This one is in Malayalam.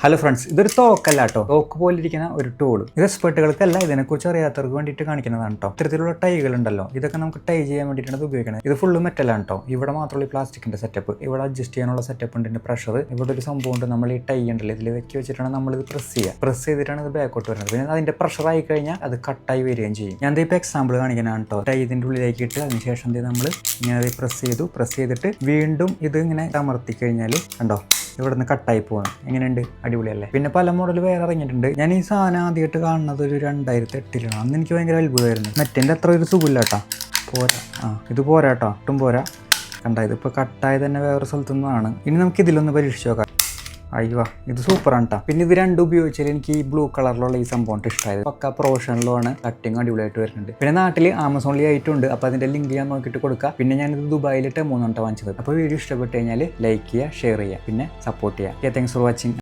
ഹലോ ഫ്രണ്ട്സ്, ഇതൊരു തോക്കല്ല കേട്ടോ. തോക്ക് പോലെ ഇരിക്കുന്ന ഒരു ടൂൾ. ഇത് എക്സ്പെർട്ടുകൾക്കല്ല, ഇതിനെക്കുറിച്ച് അറിയാത്തവർക്ക് വേണ്ടിയിട്ട് കാണിക്കുന്നതാണ് കേട്ടോ. ഇത്തരത്തിലുള്ള ടൈകൾ ഉണ്ടല്ലോ, ഇതൊക്കെ നമുക്ക് ടൈ ചെയ്യാൻ വേണ്ടിയിട്ടാണ് ഇത് ഉപയോഗിക്കുന്നത്. ഇത് ഫുള്ള് മെറ്റലാണ് കേട്ടോ. ഇവിടെ മാത്രമല്ല ഈ പ്ലാസ്റ്റിക്കിന്റെ സെറ്റപ്പ്. ഇവിടെ അഡ്ജസ്റ്റ് ചെയ്യാനുള്ള സെറ്റപ്പ് ഉണ്ട്. പ്രഷർ ഇവിടെ ഒരു സംഭവം ഉണ്ട്. നമ്മൾ ഈ ടൈ ഉണ്ടല്ലോ, ഇതിൽ വെക്കി വെച്ചിട്ടാണ് നമ്മൾ ഇത് പ്രസ് ചെയ്യുക. പ്രസ് ചെയ്തിട്ടാണ് ഇത് ബാക്കോട്ട് വരുന്നത്. പിന്നെ അതിന്റെ പ്രഷർ ആയി കഴിഞ്ഞാൽ അത് കട്ടായി വരികയും ചെയ്യും. ഞാൻ ഇപ്പോൾ എക്സാമ്പിൾ കാണിക്കാനാണ് കേട്ടോ. ടൈ ഇതിന്റെ ഉള്ളിലേക്ക് ഇട്ട് അതിനുശേഷം നമ്മൾ ഇങ്ങനെ പ്രസ് ചെയ്തു. പ്രസ് ചെയ്തിട്ട് വീണ്ടും ഇത് ഇങ്ങനെ അമർത്തി കഴിഞ്ഞാൽ കണ്ടോ, ഇവിടെ നിന്ന് കട്ടായി പോകണം. എങ്ങനെയുണ്ട്? അടിപൊളിയല്ലേ? പിന്നെ പല മോഡൽ വേറെ ഇറങ്ങിയിട്ടുണ്ട്. ഞാൻ ഈ സാധനം ആദ്യമായിട്ട് കാണുന്നത് ഒരു 2008 അന്ന് എനിക്ക് ഭയങ്കര അത്ഭുതമായിരുന്നു. മെറ്റിൻ്റെ അത്ര ഒരു സുഖമില്ല കേട്ടോ. പോരാ, ഇത് പോരാ കേട്ടോ, ഒട്ടും പോരാ. കണ്ട, ഇതിപ്പോൾ കട്ടായി തന്നെ വേറെ സ്ഥലത്തു നിന്നാണ്. ഇനി നമുക്ക് ഇതിലൊന്ന് പരീക്ഷിച്ച് നോക്കാം. അയ്യോ, ഇത് സൂപ്പറാണ് കേട്ടോ. പിന്നെ ഇത് രണ്ടും ഉപയോഗിച്ചാൽ എനിക്ക് ഈ ബ്ലൂ കളറിലുള്ള ഈ സംഭവം ഇഷ്ടമായത്. പക്ക പ്രൊഫഷണലുമാണ്, കട്ടിങ് അടിപൊളിയായിട്ട് വരുന്നുണ്ട്. പിന്നെ നാട്ടിൽ ആമസോണിൽ ആയിട്ടുണ്ട്. അപ്പോൾ അതിൻ്റെ ലിങ്ക് ഞാൻ നോക്കിയിട്ട് കൊടുക്കാം. പിന്നെ ഞാനിത് ദുബായിലിട്ട് 3 വാങ്ങിച്ചത്. അപ്പോൾ വീഡിയോ ഇഷ്ടപ്പെട്ട് കഴിഞ്ഞാൽ ലൈക്ക് ചെയ്യുക, ഷെയർ ചെയ്യുക, പിന്നെ സപ്പോർട്ട് ചെയ്യുക. Thanks for watching.